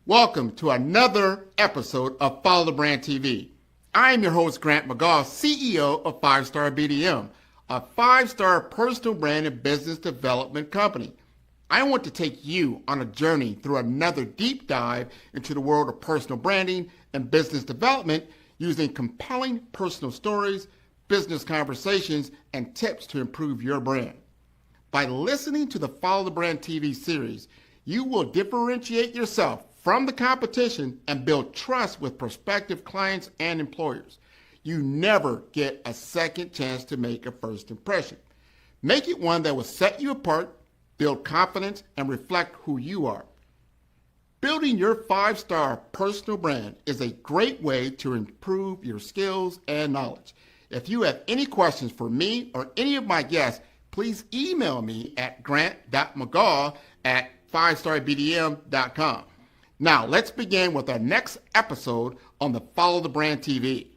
Welcome to another episode of Follow the Brand TV. I am your host, Grant McGaugh, CEO of 5-Star BDM, a 5-star personal brand and business development company. I want to take you on a journey through another deep dive into the world of personal branding and business development using compelling personal stories, business conversations, and tips to improve your brand. By listening to the Follow the Brand TV series, you will differentiate yourself from the competition and build trust with prospective clients and employers. You never get a second chance to make a first impression. Make it one that will set you apart, build confidence, and reflect who you are. Building your 5-star personal brand is a great way to improve your skills and knowledge. If you have any questions for me or any of my guests, please email me at grant.mcgaugh@5starbdm.com. Now, let's begin with our next episode on the Follow the Brand TV.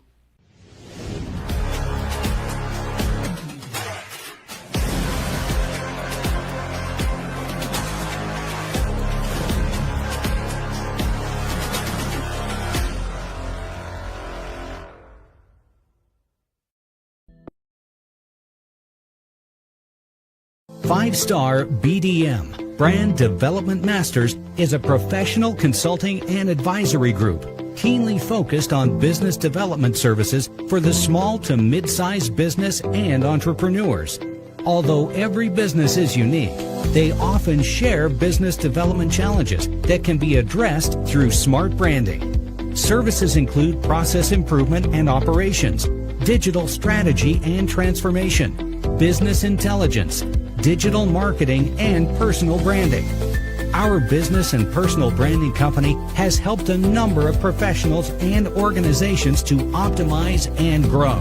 Five-Star BDM, Brand Development Masters, is a professional consulting and advisory group keenly focused on business development services for the small to mid-sized business and entrepreneurs. Although every business is unique, they often share business development challenges that can be addressed through smart branding. Services include process improvement and operations, digital strategy and transformation, business intelligence, digital marketing, and personal branding. Our business and personal branding company has helped a number of professionals and organizations to optimize and grow.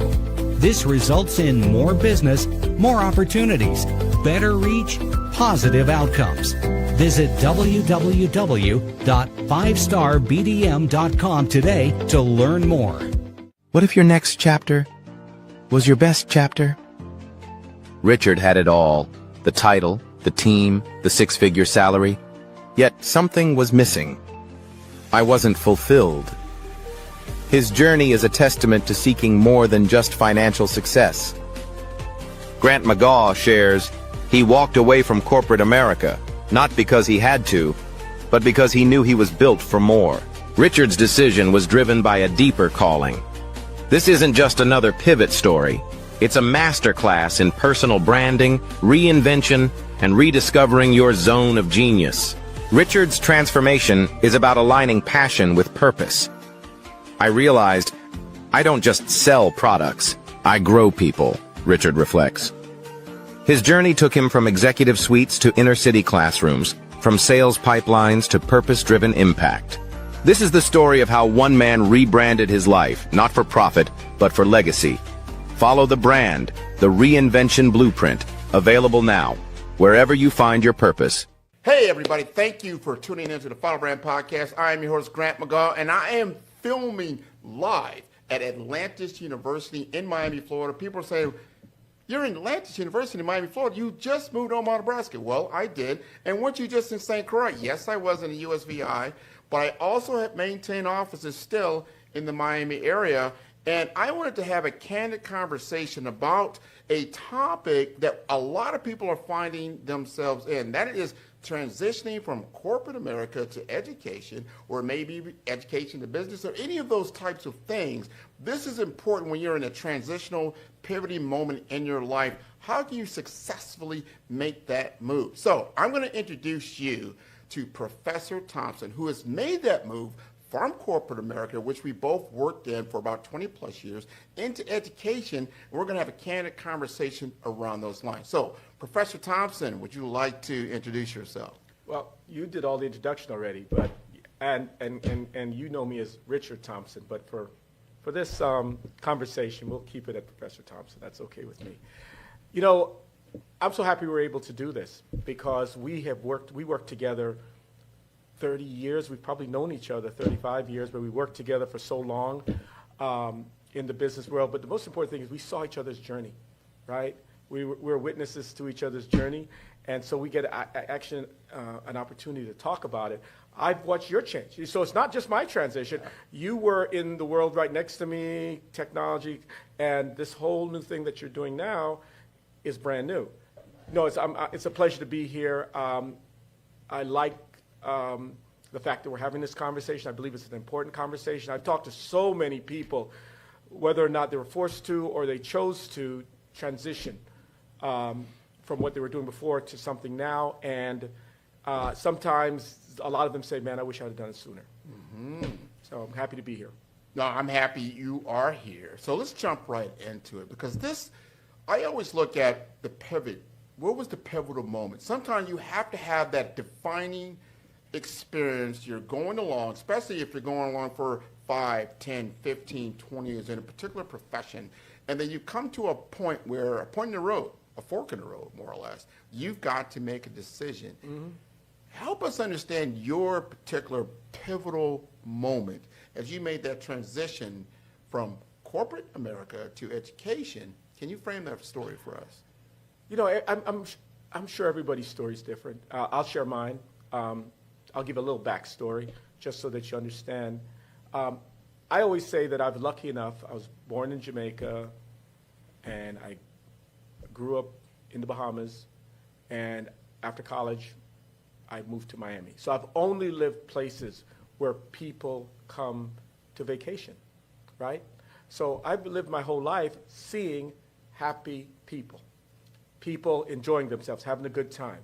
This results in more business, more opportunities, better reach, positive outcomes. Visit www.5starbdm.com today to learn more. What if your next chapter was your best chapter? Richard had it all. The title, the team, the 6-figure salary. Yet something was missing. I wasn't fulfilled. His journey is a testament to seeking more than just financial success. Grant McGaugh shares, he walked away from corporate America, not because he had to, but because he knew he was built for more. Richard's decision was driven by a deeper calling. This isn't just another pivot story. It's a masterclass in personal branding, reinvention, and rediscovering your zone of genius. Richard's transformation is about aligning passion with purpose. I realized I don't just sell products, I grow people, Richard reflects. His journey took him from executive suites to inner-city classrooms, from sales pipelines to purpose-driven impact. This is the story of how one man rebranded his life, not for profit, but for legacy. Follow the brand, the reinvention blueprint, available now, wherever you find your purpose. Hey everybody, thank you for tuning into the Follow the Brand Podcast. I am your host, Grant McGaugh, and I am filming live at Atlantis University in Miami, Florida. People are saying, you're in Atlantis University in Miami, Florida. You just moved to Omaha, Nebraska. Well, I did. And weren't you just in St. Croix? Yes, I was in the USVI, but I also have maintained offices still in the Miami area. And I wanted to have a candid conversation about a topic that a lot of people are finding themselves in. That is transitioning from corporate America to education, or maybe education to business, or any of those types of things. This is important when you're in a transitional, pivoting moment in your life. How can you successfully make that move? So I'm going to introduce you to Professor Thompson, who has made that move from corporate America, which we both worked in for about 20 plus years, into education, and we're going to have a candid conversation around those lines. So, Professor Thompson, would you like to introduce yourself? Well, you did all the introduction already, but and you know me as Richard Thompson, but for this conversation, we'll keep it at Professor Thompson. That's okay with me. You know, I'm so happy we were able to do this because we worked together 30 years. We've probably known each other 35 years, but we worked together for so long in the business world. But the most important thing is we saw each other's journey, right? We were witnesses to each other's journey, And so we get actually an opportunity to talk about it. I've watched your change. So it's not just my transition. You were in the world right next to me, technology, and this whole new thing that you're doing now is brand new. No, it's a pleasure to be here. I like the fact that we're having this conversation. I believe it's an important conversation. I've talked to so many people, whether or not they were forced to or they chose to transition from what they were doing before to something now. And sometimes a lot of them say, man, I wish I had done it sooner. So I'm happy to be here. No, I'm happy you are here. So let's jump right into it, because this, I always look at the pivot. What was the pivotal moment? Sometimes you have to have that defining experience. You're going along, especially if you're going along for 5, 10, 15, 20 years in a particular profession, and then you come to a point where, a point in the road, a fork in the road, more or less, you've got to make a decision. Help us understand your particular pivotal moment as you made that transition from corporate America to education. Can you frame that story for us? You know, I'm sure everybody's story is different. I'll share mine. I'll give a little backstory just so that you understand. I always say that I was lucky enough. I was born in Jamaica, and I grew up in the Bahamas, and after college, I moved to Miami. So I've only lived places where people come to vacation, right? So I've lived my whole life seeing happy people. People enjoying themselves, having a good time.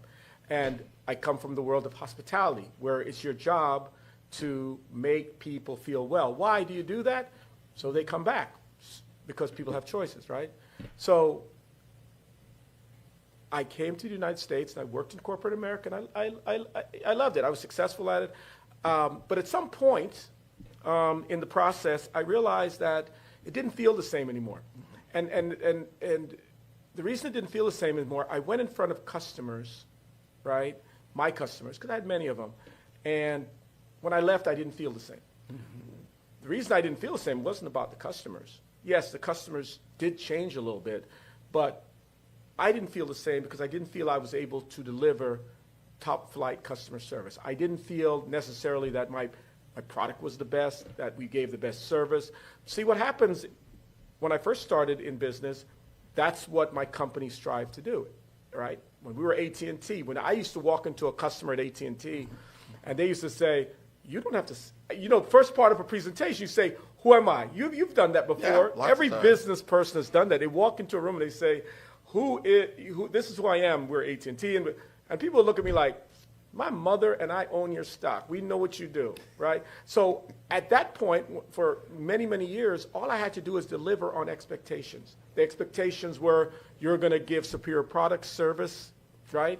And I come from the world of hospitality, where it's your job to make people feel well. Why do you do that? So they come back, because people have choices, right? So I came to the United States, and I worked in corporate America, and I loved it. I was successful at it. But at some point in the process, I realized that it didn't feel the same anymore. And the reason it didn't feel the same anymore, I went in front of customers, right? My customers, because I had many of them. And when I left, I didn't feel the same. The reason I didn't feel the same wasn't about the customers. Yes, the customers did change a little bit, but I didn't feel the same because I didn't feel I was able to deliver top flight customer service. I didn't feel necessarily that my product was the best, that we gave the best service. See, what happens when I first started in business, that's what my company strived to do, right? When we were AT&T, when I used to walk into a customer at AT&T, and they used to say, you don't have to, you know, first part of a presentation, you say, who am I? You've done that before. Yeah, Every business person has done that. They walk into a room and they say, this is who I am, we're AT&T. And people look at me like, my mother and I own your stock. We know what you do, right? So at that point, for many, many years, all I had to do is deliver on expectations. The expectations were you're going to give superior product, service, right,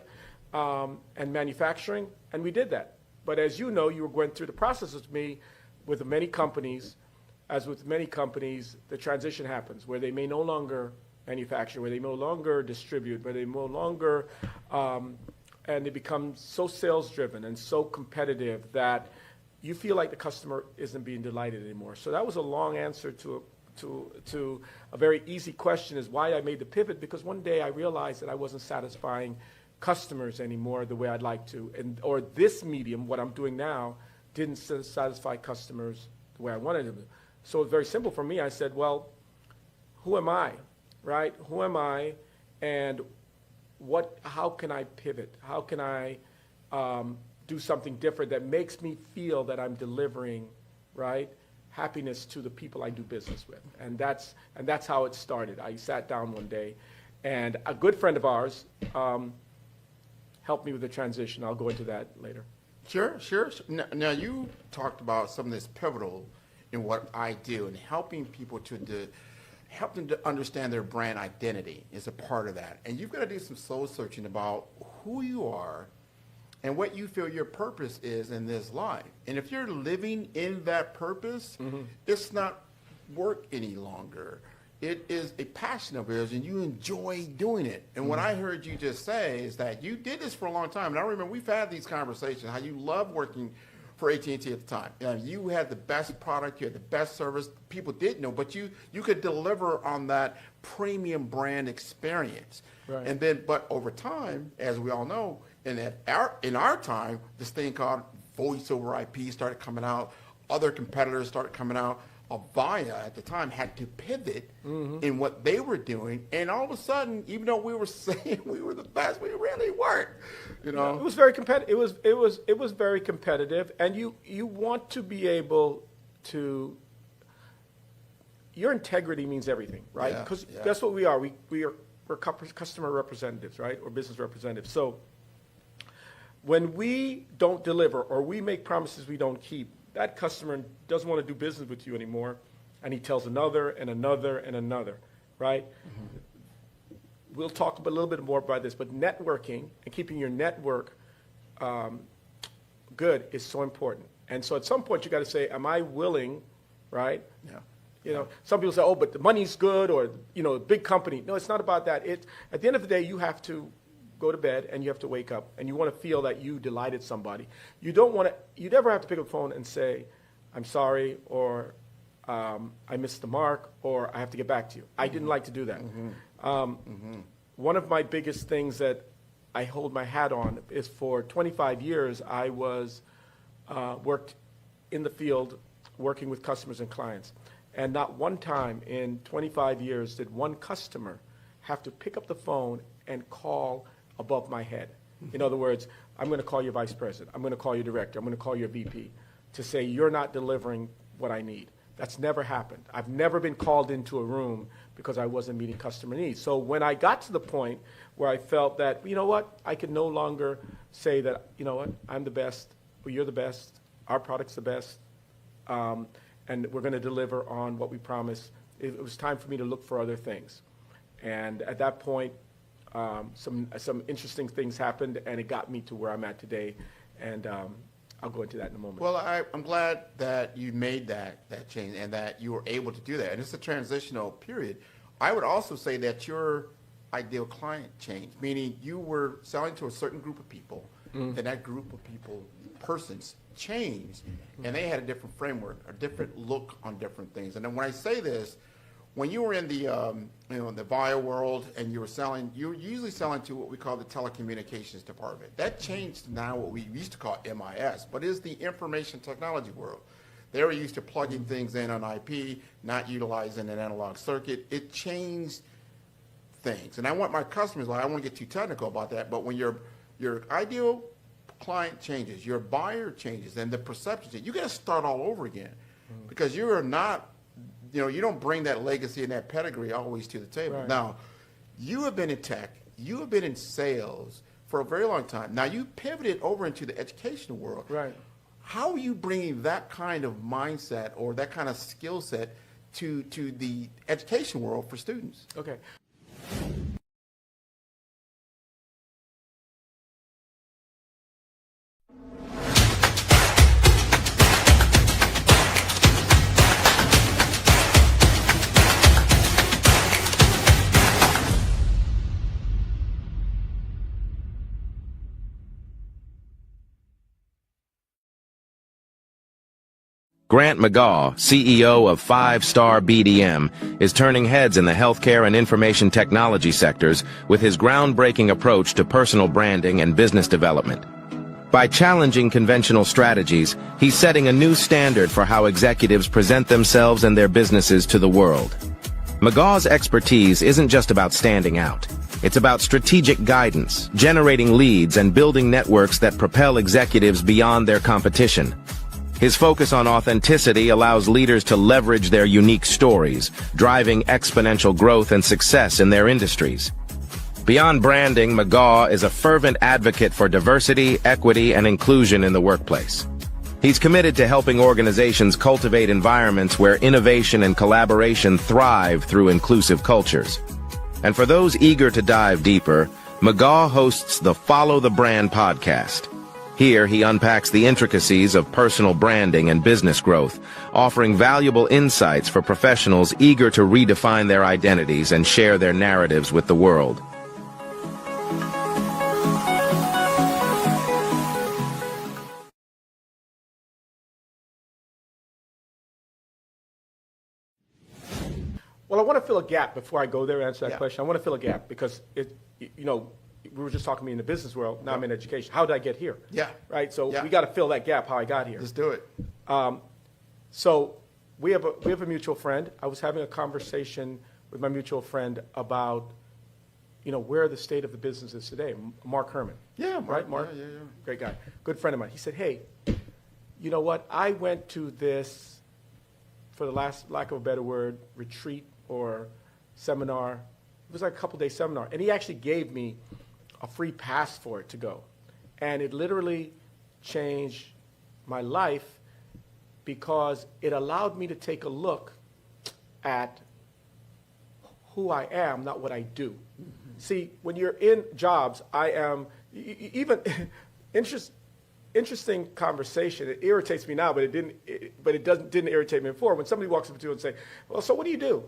and manufacturing, and we did that. But as you know, you were going through the process with me with many companies. As with many companies, the transition happens where they may no longer manufacture, where they no longer distribute, where they no longer and they become so sales-driven and so competitive that you feel like the customer isn't being delighted anymore. So that was a long answer to a very easy question, is why I made the pivot, because one day I realized that I wasn't satisfying customers anymore the way I'd like to, or this medium, what I'm doing now, didn't satisfy customers the way I wanted them to. So it's very simple for me. I said, well, who am I, right? Who am I, and how can I pivot? How can I do something different that makes me feel that I'm delivering, right, happiness to the people I do business with? And that's how it started. I sat down one day, and a good friend of ours helped me with the transition. I'll go into that later. Sure. Now you talked about something that's pivotal in what I do, and helping people help them to understand their brand identity is a part of that. And you've got to do some soul searching about who you are and what you feel your purpose is in this life. And if you're living in that purpose, it's not work any longer. It is a passion of yours, and you enjoy doing it. And what I heard you just say is that you did this for a long time. And I remember we've had these conversations, how you love working for AT&T at the time. You had the best product, you had the best service. People didn't know, but you could deliver on that premium brand experience. Right. And then, but over time, as we all know, in our time, this thing called voice over IP started coming out. Other competitors started coming out. Avaya at the time had to pivot in what they were doing, and all of a sudden, even though we were saying we were the best, we really weren't. You know, It was very competitive. It was very competitive, and you want to be able to. Your integrity means everything, right? Yeah, Because yeah. that's what we are. We're customer representatives, right, or business representatives. So when we don't deliver or we make promises we don't keep, that customer doesn't want to do business with you anymore, and he tells another and another and another, right? We'll talk a little bit more about this, but networking and keeping your network good is so important. And so at some point you got to say, am I willing, right? Yeah. You know, some people say, oh, but the money's good, or, you know, a big company. No, it's not about that. At the end of the day, you have to go to bed and you have to wake up and you want to feel that you delighted somebody. You never have to pick up the phone and say, I'm sorry, or I missed the mark, or I have to get back to you. I didn't like to do that. One of my biggest things that I hold my hat on is for 25 years, I worked in the field working with customers and clients. And not one time in 25 years did one customer have to pick up the phone and call above my head. In other words, I'm going to call your vice president. I'm going to call your director. I'm going to call your VP to say you're not delivering what I need. That's never happened. I've never been called into a room because I wasn't meeting customer needs. So when I got to the point where I felt that, you know what, I could no longer say that, you know what, I'm the best, or you're the best, our product's the best, and we're going to deliver on what we promised, it was time for me to look for other things. And at that point, some interesting things happened, and it got me to where I'm at today. And I'll go into that in a moment. Well, I'm glad that you made that change and that you were able to do that. And it's a transitional period. I would also say that your ideal client changed, meaning you were selling to a certain group of people, then that group of persons changed, and they had a different framework, a different look on different things. And then when I say this, when you were in the the Avaya world and you were usually selling to what we call the telecommunications department. That changed now what we used to call MIS, but is the information technology world. They were used to plugging things in on IP, not utilizing an analog circuit. It changed things. And I want my customers, I don't want to get too technical about that, but when your ideal client changes, your buyer changes, and the perception changes, you got to start all over again because you are not, you don't bring that legacy and that pedigree always to the table. Right. Now, you have been in tech, you have been in sales for a very long time. Now, you pivoted over into the educational world. Right. How are you bringing that kind of mindset or that kind of skill set to the education world for students? Okay. Grant McGaw, CEO of 5-Star BDM, is turning heads in the healthcare and information technology sectors with his groundbreaking approach to personal branding and business development. By challenging conventional strategies, he's setting a new standard for how executives present themselves and their businesses to the world. McGaw's expertise isn't just about standing out. It's about strategic guidance, generating leads, and building networks that propel executives beyond their competition. His focus on authenticity allows leaders to leverage their unique stories, driving exponential growth and success in their industries. Beyond branding, McGaw is a fervent advocate for diversity, equity, and inclusion in the workplace. He's committed to helping organizations cultivate environments where innovation and collaboration thrive through inclusive cultures. And for those eager to dive deeper, McGaw hosts the Follow the Brand podcast. Here, he unpacks the intricacies of personal branding and business growth, offering valuable insights for professionals eager to redefine their identities and share their narratives with the world. Well, I want to fill a gap before I go there and answer that Yeah. question. I want to fill a gap because we were just talking to me in the business world. Now I'm in education. How did I get here? Yeah. Right. So Yeah. we got to fill that gap. How I got here. Let's do it. So we have a mutual friend. I was having a conversation with my mutual friend about, where the state of the business is today. Mark Herman. Yeah, Mark. Right, Mark. Yeah. Great guy. Good friend of mine. He said, "Hey, you know what? I went to this, for the lack of a better word, retreat or seminar. It was like a couple-day seminar, and he actually gave me a free pass for it to go, and it literally changed my life because it allowed me to take a look at who I am, not what I do. Mm-hmm. See, when you're in jobs, I am even interesting conversation. It irritates me now, but it didn't irritate me before. When somebody walks up to you and say, "Well, so what do you do?"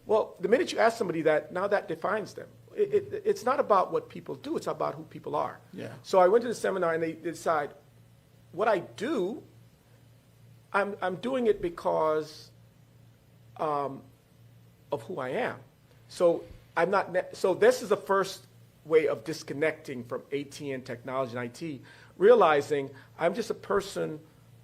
Well, the minute you ask somebody that, now that defines them. It's not about what people do; it's about who people are. Yeah. So I went to the seminar, and they decide what I do. I'm doing it because of who I am. So I'm not. So this is the first way of disconnecting from AT&T technology and IT, realizing I'm just a person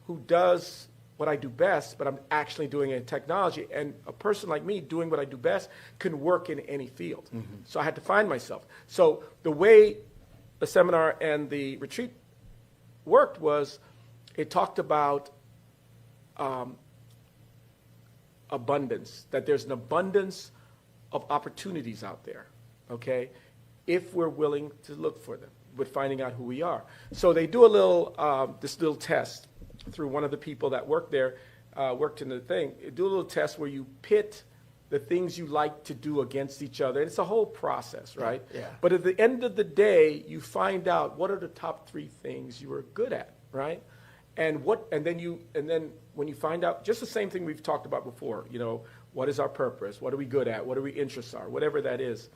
who does what I do best, but I'm actually doing it in technology. And a person like me doing what I do best can work in any field. Mm-hmm. So I had to find myself. So the way the seminar and the retreat worked was it talked about abundance, that there's an abundance of opportunities out there, okay, if we're willing to look for them, with finding out who we are. So they do a little, this little test through one of the people that worked there, worked in the thing, do a little test where you pit the things you like to do against each other. And it's a whole process, right? Yeah. But at the end of the day, you find out what are the top 3 things you are good at, right? And then when you find out, just the same thing we've talked about before, what is our purpose? What are we good at? What are we interests are? Whatever that is,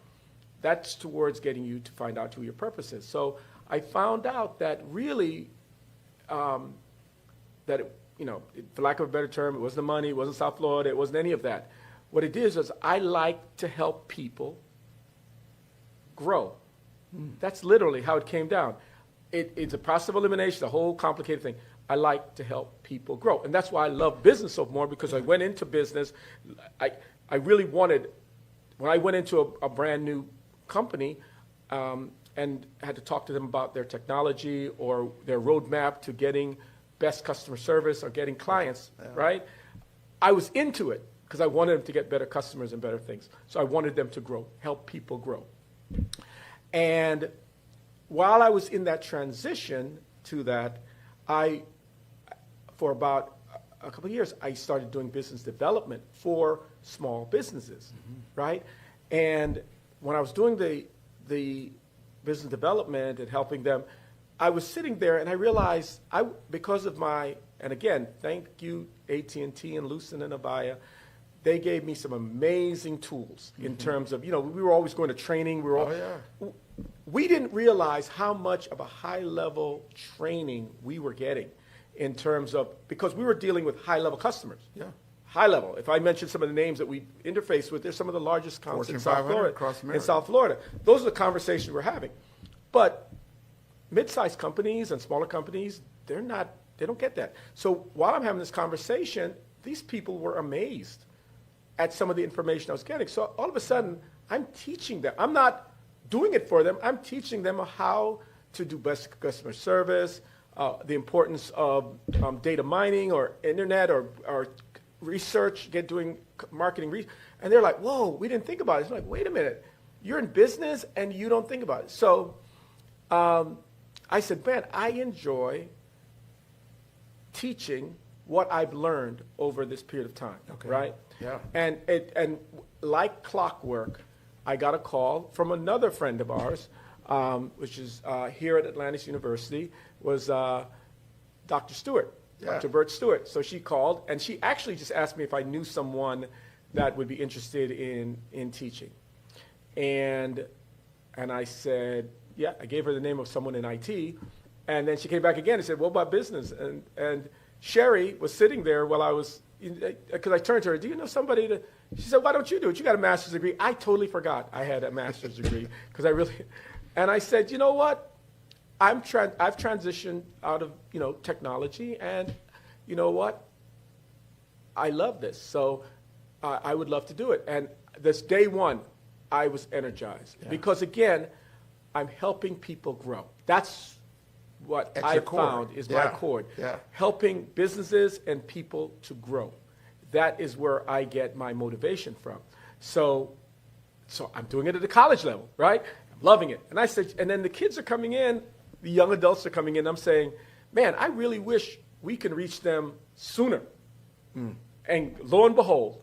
that's towards getting you to find out who your purpose is. So I found out that really, for lack of a better term, it wasn't the money, it wasn't South Florida, it wasn't any of that. What it is I like to help people grow. That's literally how it came down. It's a process of elimination, a whole complicated thing. I like to help people grow. And that's why I love business so more, because I went into business. I really wanted, when I went into a brand new company and had to talk to them about their technology or their roadmap to getting best customer service or getting clients, right? I was into it because I wanted them to get better customers and better things. So I wanted them to grow, help people grow. And while I was in that transition to that, for about a couple of years, I started doing business development for small businesses, right? And when I was doing the business development and helping them, I was sitting there and I realized because of and again, thank you AT&T and Lucent and Avaya, they gave me some amazing tools in terms of, we were always going to training. We didn't realize how much of a high-level training we were getting in terms of, because we were dealing with high-level customers. Yeah. High level. If I mention some of the names that we interface with, they're some of the largest accounts in South Florida. Across America. In South Florida. Those are the conversations we're having. But mid-sized companies and smaller companies, they don't get that. So while I'm having this conversation, these people were amazed at some of the information I was getting. So all of a sudden, I'm teaching them. I'm not doing it for them. I'm teaching them how to do best customer service, the importance of data mining or internet or research, doing marketing. And they're like, whoa, we didn't think about it. It's like, wait a minute. You're in business and you don't think about it. So I said, man, I enjoy teaching what I've learned over this period of time, right? Yeah. And like clockwork, I got a call from another friend of ours, which is here at Atlantis University, was Dr. Stewart, Dr. Bert Stewart. So she called, and she actually just asked me if I knew someone that would be interested in teaching. And I said, yeah, I gave her the name of someone in IT. And then she came back again and said, what about business? And Sherry was sitting there while I was, because I turned to her, do you know somebody She said, why don't you do it? You got a master's degree. I totally forgot I had a master's degree because and I said, you know what? I've transitioned out of, technology, and you know what? I love this, so I would love to do it. And this day one, I was energized because, again, I'm helping people grow. That's what I found is my core. Yeah. Helping businesses and people to grow. That is where I get my motivation from. So I'm doing it at the college level, right? I'm loving it. And I said, and then the kids are coming in, the young adults are coming in. I'm saying, man, I really wish we can reach them sooner. And lo and behold,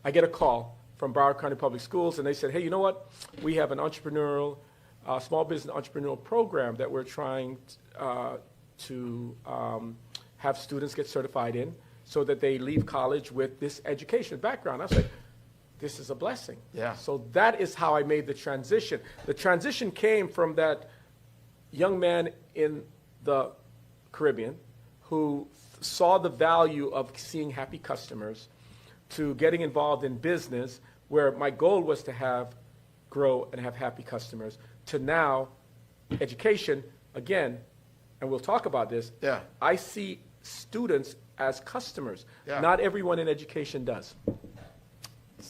I get a call from Broward County Public Schools, and they said, hey, you know what? We have an small business entrepreneurial program that we're trying to have students get certified in so that they leave college with this education background. I was like, this is a blessing. Yeah. So that is how I made the transition. The transition came from that young man in the Caribbean who saw the value of seeing happy customers to getting involved in business where my goal was to grow and have happy customers, to now education, again, and we'll talk about this. Yeah. I see students as customers. Yeah. Not everyone in education does.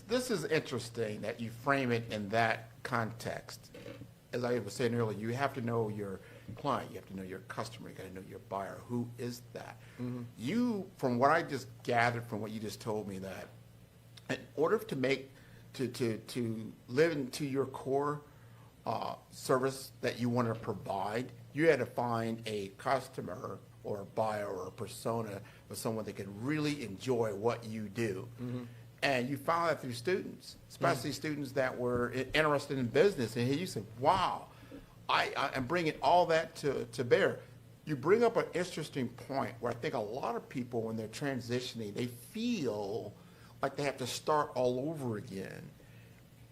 This is interesting that you frame it in that context. As I was saying earlier, you have to know your client, you have to know your customer, you got to know your buyer. Who is that? You, from what I just gathered from what you just told me, that in order to live into your core service that you want to provide, you had to find a customer or a buyer or a persona or someone that can really enjoy what you do. And you found that through students, especially students that were interested in business. And here you said, wow, I am bringing all that to bear. You bring up an interesting point where I think a lot of people, when they're transitioning, they feel like they have to start all over again.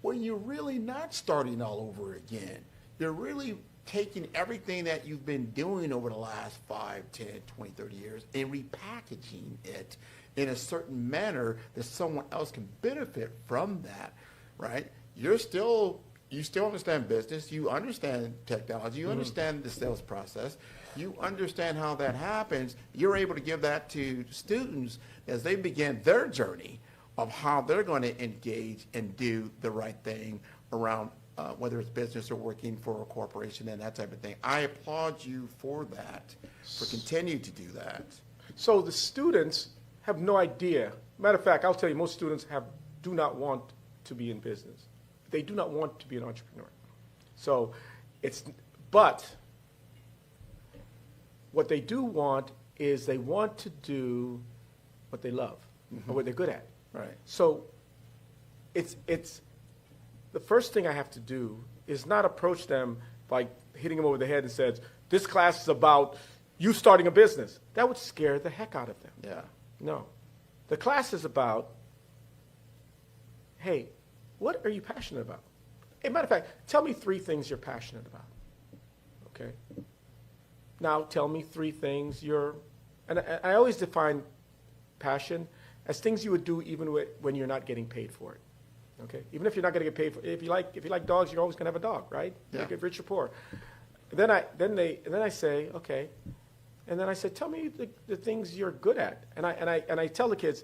Well, you're really not starting all over again. You're really taking everything that you've been doing over the last 5, 10, 20, 30 years and repackaging it in a certain manner that someone else can benefit from that, right? You still understand business, you understand technology, you understand the sales process, you understand how that happens. You're able to give that to students as they begin their journey of how they're going to engage and do the right thing around whether it's business or working for a corporation and that type of thing. I applaud you for that, for continuing to do that. So the students have no idea. Matter of fact, I'll tell you, most students do not want to be in business. They do not want to be an entrepreneur. So but what they do want is they want to do what they love or what they're good at. Right. So it's the first thing I have to do is not approach them by hitting them over the head and says, this class is about you starting a business. That would scare the heck out of them. Yeah. No. The class is about, hey, what are you passionate about? As a matter of fact, tell me 3 things you're passionate about. Okay? Now tell me 3 things and I always define passion as things you would do even when you're not getting paid for it. Okay? Even if you're not going to get paid for it. If you like dogs, you're always going to have a dog, right? Yeah. Like if rich or poor. Then I say, okay. And then I said, tell me the things you're good at. And I tell the kids,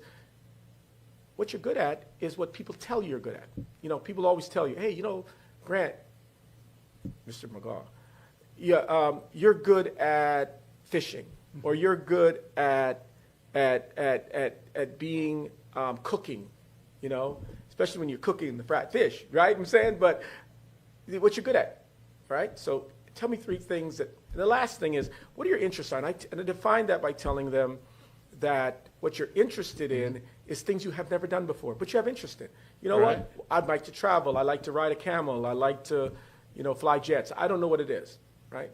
what you're good at is what people tell you you're good at. People always tell you, hey, Grant, Mr. McGaw, you're good at fishing, or you're good at being cooking, especially when you're cooking the fried fish, right? I'm saying, but what you're good at, right? So tell me 3 things and the last thing is, what are your interests on? And I define that by telling them that what you're interested in is things you have never done before, but you have interest in. You know Right. what? I'd like to travel. I like to ride a camel. I like to, fly jets. I don't know what it is, right?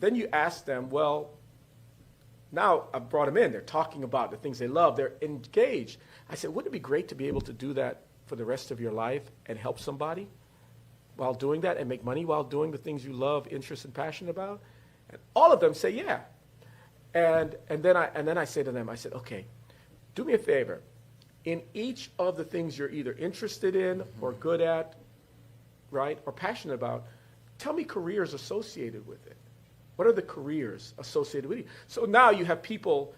Then you ask them, well, now I've brought them in. They're talking about the things they love. They're engaged. I said, wouldn't it be great to be able to do that for the rest of your life and help somebody while doing that and make money while doing the things you love, interest, and passionate about? And all of them say, yeah. And then I say to them, I said, okay, do me a favor. in each of the things you're either interested in or good at, right, or passionate about, tell me careers associated with it. What are the careers associated with it? So now you have people,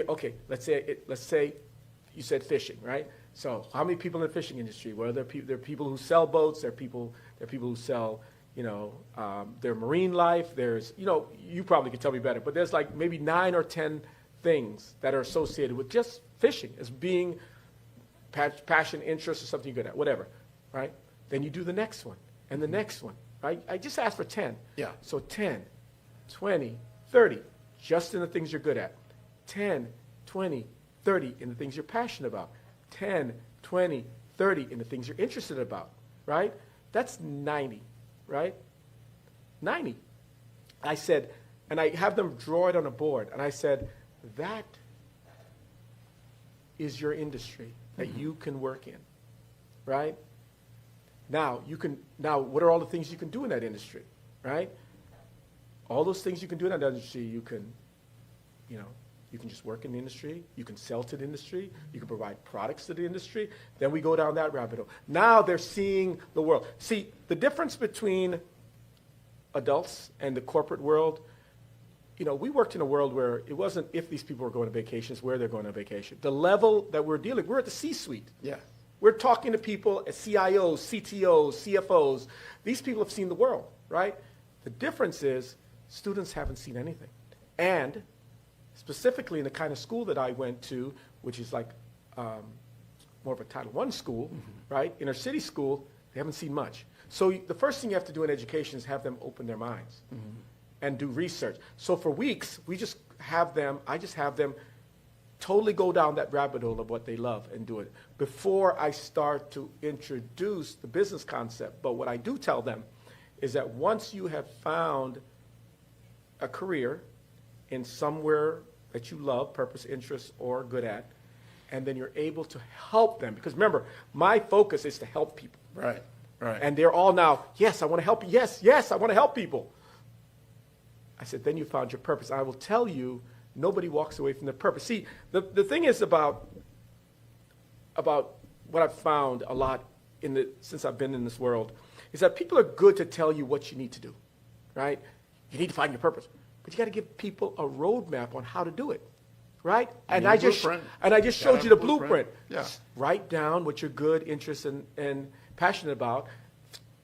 okay, let's say you said fishing, right? So how many people in the fishing industry? Well, there are people who sell boats, there are people who sell, their marine life, there's, you probably could tell me better, but there's like maybe 9 or 10 things that are associated with just fishing as being passion, interest, or something you're good at, whatever, right? Then you do the next one and the next one, right? I just asked for 10. Yeah. So 10, 20, 30, just in the things you're good at. 10, 20, 30 in the things you're passionate about. 10, 20, 30 in the things you're interested about, right? That's 90, right? 90. I said, and I have them draw it on a board, and I said, that is your industry that you can work in, right? Now, what are all the things you can do in that industry, right? All those things you can do in that industry, you can just work in the industry, you can sell to the industry, you can provide products to the industry, then we go down that rabbit hole. Now they're seeing the world. See, the difference between adults and the corporate world, we worked in a world where it wasn't if these people were going on vacations, where they're going on vacation. The level that we're dealing, we're at the C-suite. Yeah. We're talking to people at CIOs, CTOs, CFOs. These people have seen the world, right? The difference is students haven't seen anything. And specifically in the kind of school that I went to, which is like more of a Title I school, right? Inner city school, they haven't seen much. So the first thing you have to do in education is have them open their minds and do research. So for weeks, I just have them totally go down that rabbit hole of what they love and do it before I start to introduce the business concept. But what I do tell them is that once you have found a career in somewhere that you love, purpose, interest, or good at, and then you're able to help them. Because remember, my focus is to help people. Right. And they're all now, yes, I want to help you. Yes, I want to help people. I said, then you found your purpose. I will tell you, nobody walks away from their purpose. See, the thing is about what I've found a lot since I've been in this world is that people are good to tell you what you need to do, right? You need to find your purpose. But you got to give people a roadmap on how to do it, right? And I just showed you the blueprint. Yeah. Just write down what you're good, interested, and passionate about.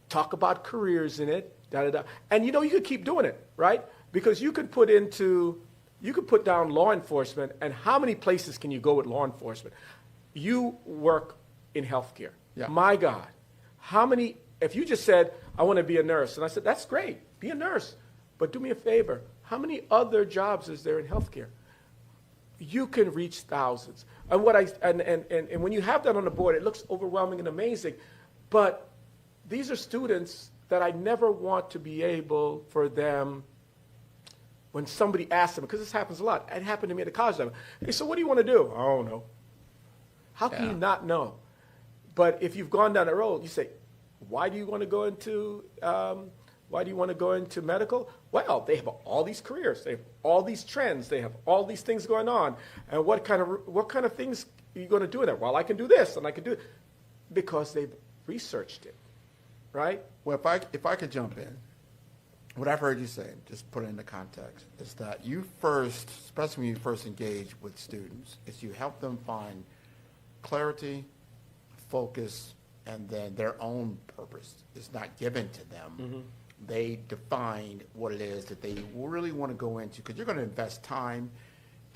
Talk about careers in it, da-da-da. And you could keep doing it, right? Because you could put down law enforcement, and how many places can you go with law enforcement? You work in healthcare. Yeah. My God. If you just said, I want to be a nurse, and I said, that's great, be a nurse, but do me a favor, how many other jobs is there in healthcare? You can reach thousands. And when you have that on the board, it looks overwhelming and amazing, but these are students that I never want to be able for them, when somebody asks them, because this happens a lot. It happened to me at the college level. Hey, so what do you want to do? I don't know. How can you not know? But if you've gone down the road, you say, why do you want to go into medical? Well, they have all these careers. They have all these trends. They have all these things going on. And what kind of things are you going to do in there? Well, I can do this and I can do it. Because they've researched it, right? Well, if I could jump in, what I've heard you say, just put it into context, is that you first, especially when you first engage with students, is you help them find clarity, focus, and then their own purpose is not given to them. They define what it is that they really want to go into, because you're going to invest time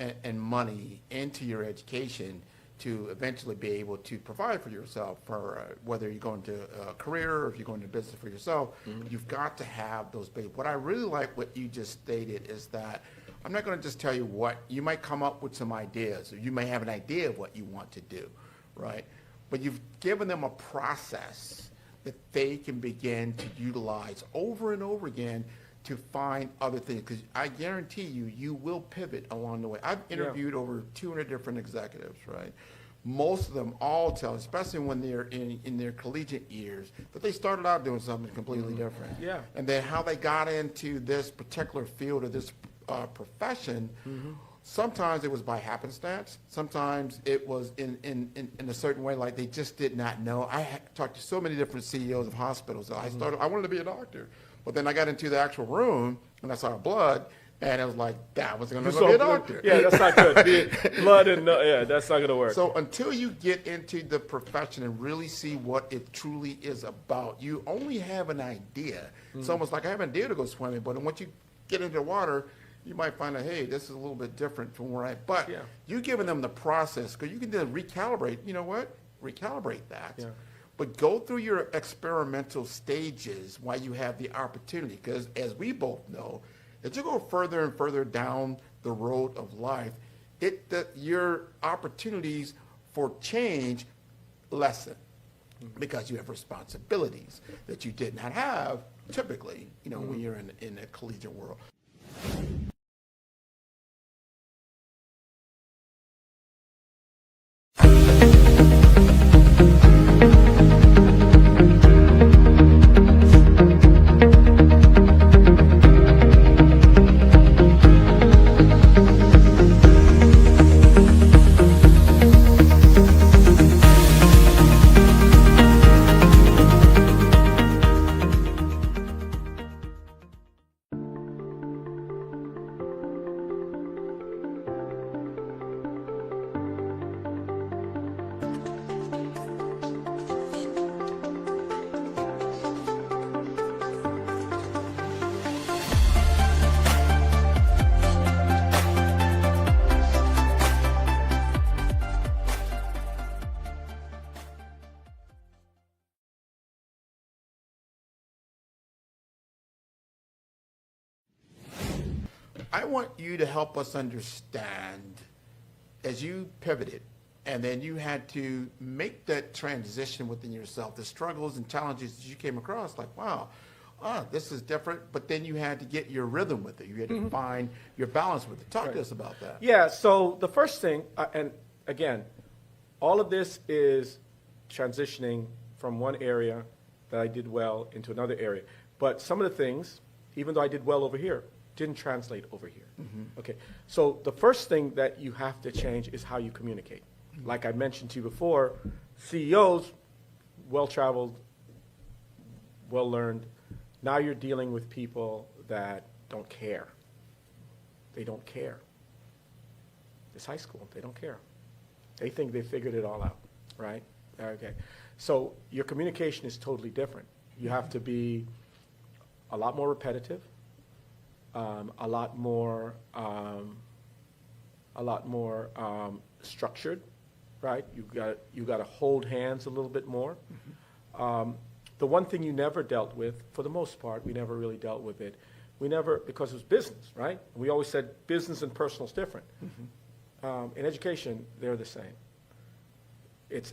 and money into your education to eventually be able to provide for yourself, for whether you're going to a career or if you're going to business for yourself. You've got to have those basics. What I really like what you just stated is that I'm not going to just tell you what, you might come up with some ideas, or you may have an idea of what you want to do, right? But you've given them a process that they can begin to utilize over and over again to find other things, because I guarantee you will pivot along the way. I've interviewed over 200 different executives, right? Most of them all tell, especially when they're in their collegiate years, that they started out doing something completely different. Yeah. And then how they got into this particular field or this profession Sometimes it was by happenstance. Sometimes it was in a certain way, like they just did not know. Talked to so many different CEOs of hospitals. I wanted to be a doctor. But then I got into the actual room, and I saw blood, and it was like, that was going to be a doctor. Yeah, that's not good. Blood and, yeah, that's not going to work. So until you get into the profession and really see what it truly is about, you only have an idea. It's almost like I have an idea to go swimming, but once you get into the water, you might find out, hey, this is a little bit different from where but Yeah. you're giving them the process, because you can then recalibrate. You know what? Recalibrate that. Yeah. But go through your experimental stages while you have the opportunity, because as we both know, as you go further and further down the road of life, your opportunities for change lessen, because you have responsibilities that you did not have typically, when you're in a collegiate world. I want you to help us understand, as you pivoted and then you had to make that transition within yourself, the struggles and challenges that you came across, like, wow, this is different, but then you had to get your rhythm with it. You had to find your balance with it. Talk to us about that. Yeah, so the first thing, and again, all of this is transitioning from one area that I did well into another area. But some of the things, even though I did well over here, didn't translate over here. Okay, so the first thing that you have to change is how you communicate. Like I mentioned to you before, CEOs, well-traveled, well-learned. Now you're dealing with people that don't care. They don't care. It's high school. They don't care. They think they figured it all out, right? Okay. So your communication is totally different. You have to be a lot more repetitive, a lot more structured, right? You got to hold hands a little bit more. The one thing you never dealt with, for the most part, we never really dealt with it. We never, because it was business, right? We always said business and personal is different. In education, they're the same. It's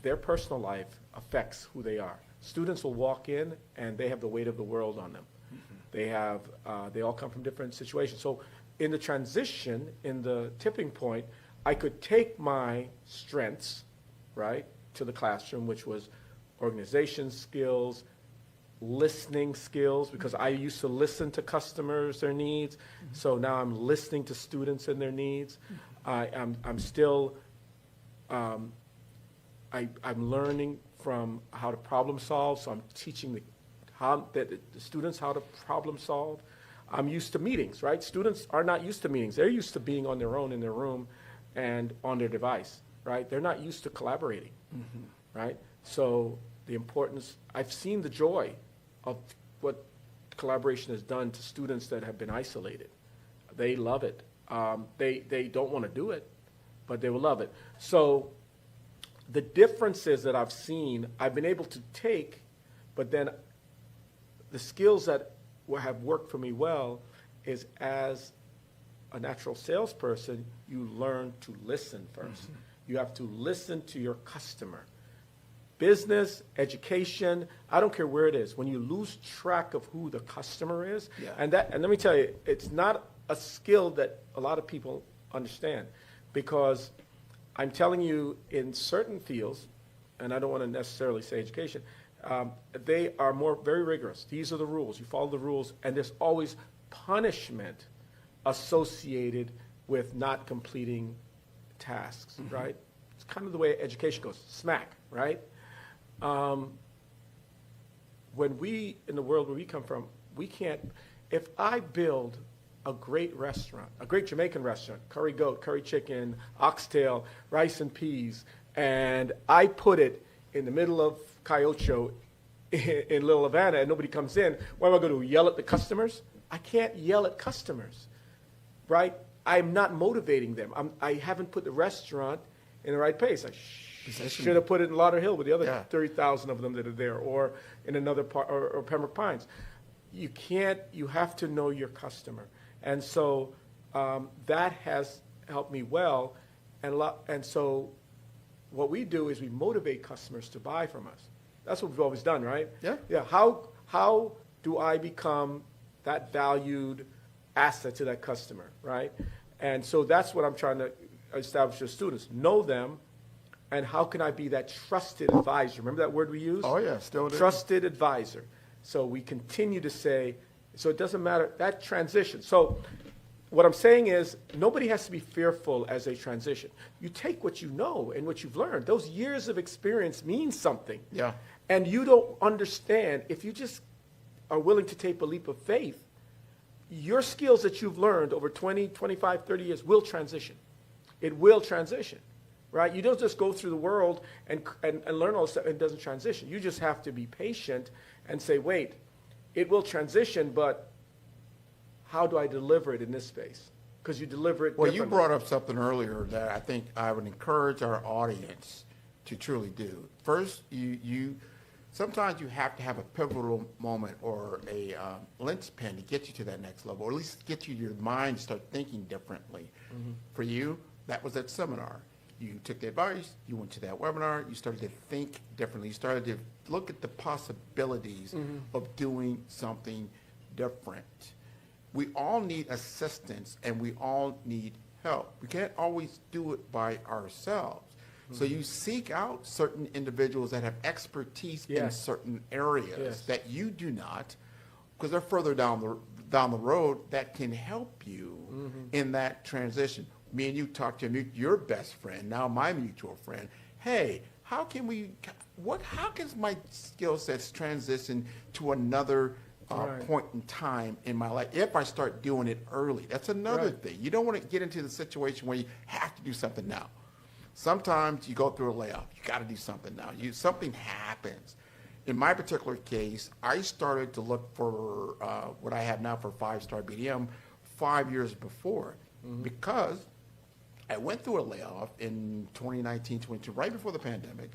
their personal life affects who they are. Students will walk in and they have the weight of the world on them. They all come from different situations. So in the transition, in the tipping point, I could take my strengths, right, to the classroom, which was organization skills, listening skills, because I used to listen to customers, their needs. So now I'm listening to students and their needs. I'm still, I'm learning from how to problem solve, so I'm teaching the students how to problem solve. I'm used to meetings, right? Students are not used to meetings. They're used to being on their own in their room and on their device, right? They're not used to collaborating, right? So the importance, I've seen the joy of what collaboration has done to students that have been isolated. They love it. They don't want to do it, but they will love it. So the differences that I've seen, I've been able to take, but then the skills that have worked for me well is, as a natural salesperson, you learn to listen first. You have to listen to your customer. Business, education, I don't care where it is. When you lose track of who the customer is, and let me tell you, it's not a skill that a lot of people understand, because I'm telling you, in certain fields, and I don't want to necessarily say education, they are very rigorous. These are the rules. You follow the rules, and there's always punishment associated with not completing tasks, right? It's kind of the way education goes, smack, right? When we, in the world where we come from, we can't, if I build a great restaurant, a great Jamaican restaurant, curry goat, curry chicken, oxtail, rice and peas, and I put it in the middle of Cayocho in Little Havana and nobody comes in, what am I going to do, yell at the customers? I can't yell at customers, right? I'm not motivating them. I haven't put the restaurant in the right place. I should have put it in Lauderhill with the other 30,000 of them that are there, or in another part, or Pembroke Pines. You can't, you have to know your customer. And so that has helped me well. And so what we do is we motivate customers to buy from us. That's what we've always done, right? Yeah. Yeah. How do I become that valued asset to that customer, right? And so that's what I'm trying to establish with students. Know them, and how can I be that trusted advisor? Remember that word we use? Oh, yeah, still do. Trusted advisor. So we continue to say, so it doesn't matter, that transition. So what I'm saying is nobody has to be fearful as they transition. You take what you know and what you've learned. Those years of experience mean something. Yeah. And you don't understand, if you just are willing to take a leap of faith, your skills that you've learned over 20, 25, 30 years will transition. It will transition, right? You don't just go through the world and learn all this stuff and it doesn't transition. You just have to be patient and say, wait, it will transition, but how do I deliver it in this space? Because you deliver it Well, differently. you brought up something earlier that I think I would encourage our audience to truly do. First, sometimes you have to have a pivotal moment or a linchpin to get you to that next level, or at least get you your mind to start thinking differently. For you, that was that seminar. You took the advice, you went to that webinar, you started to think differently, you started to look at the possibilities of doing something different. We all need assistance and we all need help. We can't always do it by ourselves. So you seek out certain individuals that have expertise in certain areas that you do not, because they're further down the road, that can help you in that transition. Me and you talked to your best friend, now my mutual friend. Hey, how can my skill sets transition to another point in time in my life if I start doing it early? That's another thing. You don't want to get into the situation where you have to do something now. Sometimes you go through a layoff. You got to do something now. Something happens. In my particular case, I started to look for what I have now for 5-star BDM 5 years before, because I went through a layoff in 2019, 22, right before the pandemic.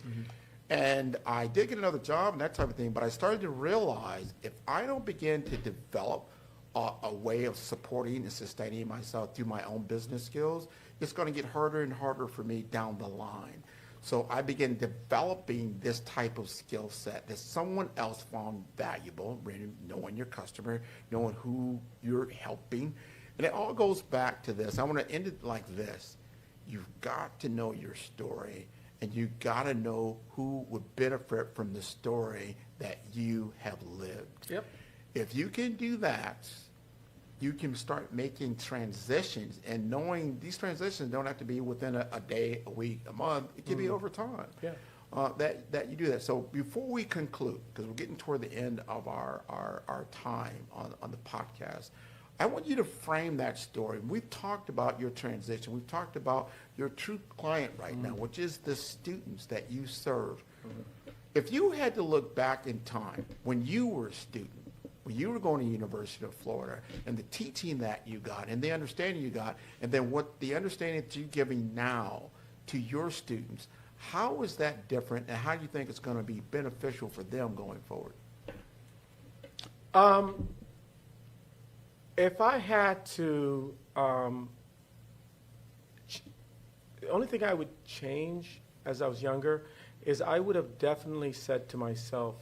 And I did get another job and that type of thing, but I started to realize if I don't begin to develop a way of supporting and sustaining myself through my own business skills, it's going to get harder and harder for me down the line. So I began developing this type of skill set that someone else found valuable, knowing your customer, knowing who you're helping. And it all goes back to this. I want to end it like this. You've got to know your story, and you've got to know who would benefit from the story that you have lived. Yep. If you can do that, you can start making transitions, and knowing these transitions don't have to be within a day, a week, a month. It can be over time. Yeah. That you do that. So before we conclude, because we're getting toward the end of our time on the podcast, I want you to frame that story. We've talked about your transition. We've talked about your true client right now, which is the students that you serve. If you had to look back in time when you were a student, when you were going to University of Florida, and the teaching that you got and the understanding you got, and then what the understanding that you're giving now to your students, how is that different, and how do you think it's going to be beneficial for them going forward? If I had to, the only thing I would change as I was younger is I would have definitely said to myself,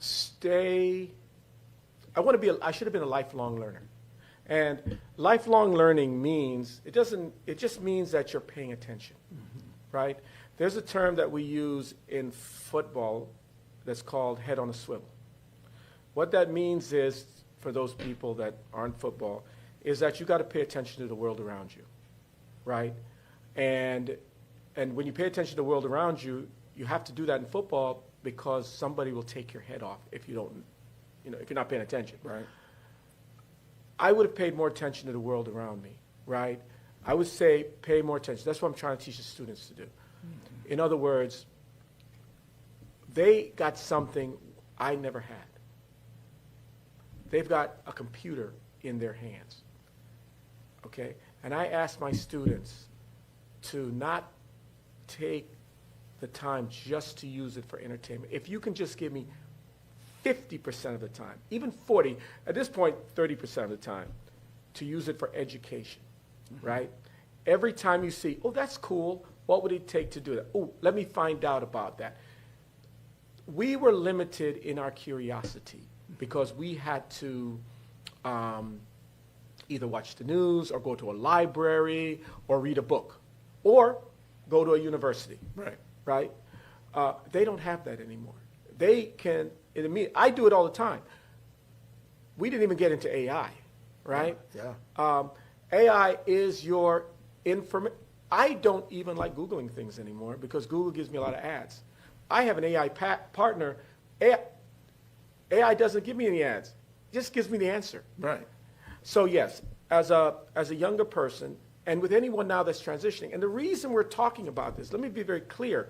I should have been a lifelong learner. And lifelong learning means, it just means that you're paying attention, right? There's a term that we use in football that's called head on a swivel. What that means is for those people that aren't football is that you got to pay attention to the world around you, right? And when you pay attention to the world around you, you have to do that in football because somebody will take your head off if you don't, if you're not paying attention. Right. I would have paid more attention to the world around me, right? I would say pay more attention. That's what I'm trying to teach the students to do. Mm-hmm. In other words, they got something I never had. They've got a computer in their hands, okay? And I ask my students to not take the time just to use it for entertainment. If you can just give me 50% of the time, even 40, at this point, 30% of the time, to use it for education, right? Every time you see, oh, that's cool, what would it take to do that? Oh, let me find out about that. We were limited in our curiosity because we had to either watch the news or go to a library or read a book or go to a university. Right? They don't have that anymore. They can, I do it all the time. We didn't even get into AI, right? Yeah. AI is your information. I don't even like Googling things anymore because Google gives me a lot of ads. I have an AI partner. AI doesn't give me any ads. It just gives me the answer. Right. So yes, as a younger person, and with anyone now that's transitioning, and the reason we're talking about this, let me be very clear.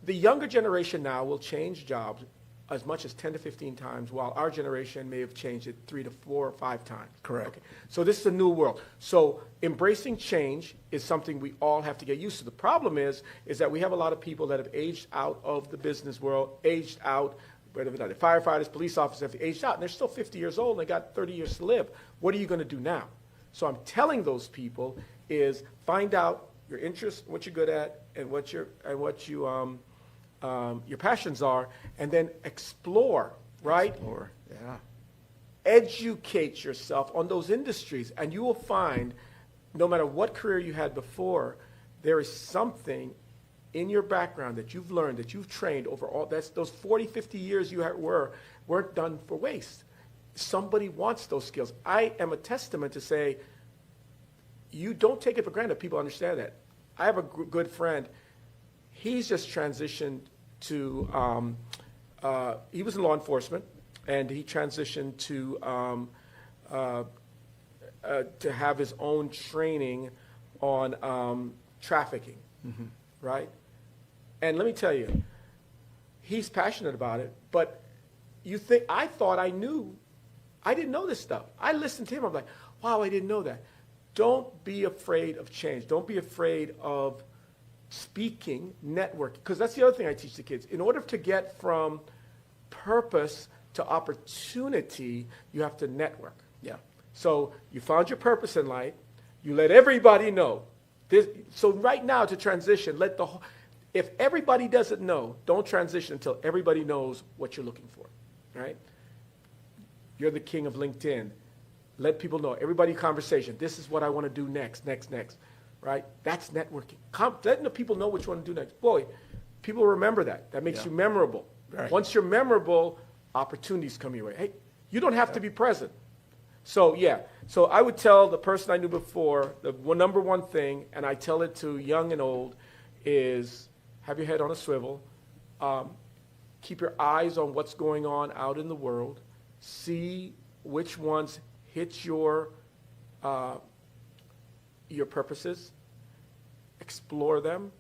The younger generation now will change jobs as much as 10 to 15 times, while our generation may have changed it 3 to 4 or 5 times. Correct. Okay. So this is a new world. So embracing change is something we all have to get used to. The problem is that we have a lot of people that have aged out of the business world, aged out, whether they're firefighters, police officers, have aged out, and they're still 50 years old and they got 30 years to live. What are you going to do now? So I'm telling those people is find out your interests, what you're good at, and what your passions are, and then explore, right? Explore, yeah. Educate yourself on those industries, and you will find, no matter what career you had before, there is something in your background that you've learned, that you've trained over all, that's those 40, 50 years you weren't done for waste. Somebody wants those skills. I am a testament to say, you don't take it for granted. People understand that. I have a good friend. He's just transitioned to, he was in law enforcement, and he transitioned to have his own training on trafficking, right? And let me tell you, he's passionate about it, but I thought I knew. I didn't know this stuff. I listened to him. I'm like, wow, I didn't know that. Don't be afraid of change. Don't be afraid of speaking, networking, because that's the other thing I teach the kids. In order to get from purpose to opportunity, you have to network. Yeah. So you found your purpose in life. You let everybody know. So right now to transition, if everybody doesn't know, don't transition until everybody knows what you're looking for, right? You're the king of LinkedIn. Let people know. Everybody conversation. This is what I want to do next, right? That's networking. Letting the people know what you want to do next. Boy, people remember that. That makes you memorable. Right. Once you're memorable, opportunities come your way. Hey, you don't have to be present. So yeah, so I would tell the person I knew before, the number one thing, and I tell it to young and old, is have your head on a swivel. Keep your eyes on what's going on out in the world. See which ones hit your purposes. Explore them.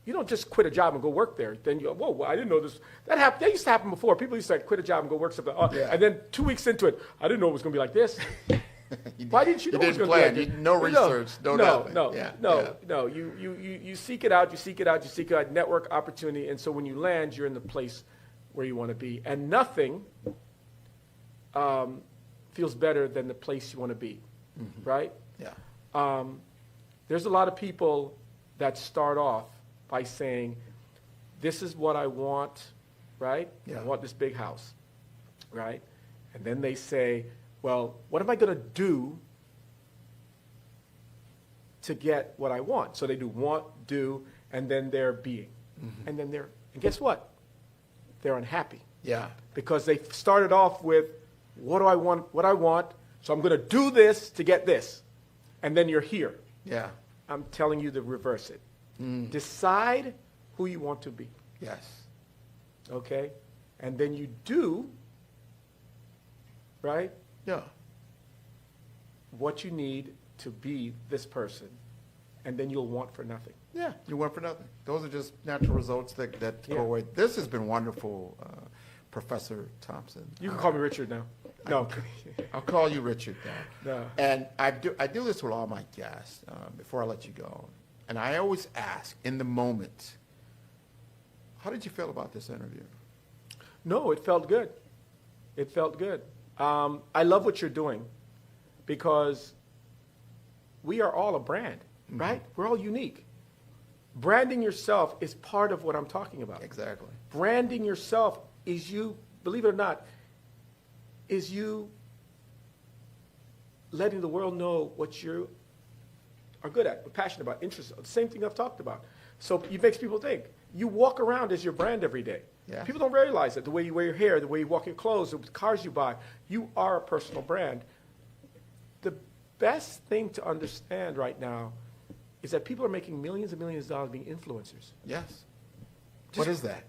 You don't just quit a job and go work there. Then you go, whoa, I didn't know this. That happened. That used to happen before. People used to quit a job and go work something. And then 2 weeks into it, I didn't know it was going to be like this. Why didn't you know it was going to be like this? No research, No. You seek it out, you seek it out, network opportunity, and so when you land, you're in the place where you want to be. And nothing feels better than the place you want to be, right? Yeah. There's a lot of people that start off by saying, this is what I want, right? Yeah. I want this big house, right? And then they say, well, what am I going to do to get what I want? So they do want, do, and then they're being. And then and guess what? They're unhappy. Yeah. Because they started off with what do I want, what I want, so I'm going to do this to get this. And then you're here. Yeah. I'm telling you to reverse it. Decide who you want to be, Yes. okay? And then you do, right, Yeah. what you need to be this person, and then you'll want for nothing. Yeah, you went for nothing. Those are just natural results that Yeah. go away. This has been wonderful, Professor Thompson. You can call me Richard now. No. I'll call you Richard now. No. And I do this with all my guests before I let you go. And I always ask in the moment, how did you feel about this interview? No, it felt good. It felt good. I love what you're doing because we are all a brand, right? We're all unique. Branding yourself is part of what I'm talking about. Exactly. Branding yourself is you, believe it or not, is you letting the world know what you are good at, passionate about, interested, the same thing I've talked about. So it makes people think. You walk around as your brand every day. Yeah. People don't realize it. The way you wear your hair, the way you walk your clothes, the cars you buy, you are a personal brand. The best thing to understand right now is that people are making millions and millions of dollars being influencers. Yes. What is that?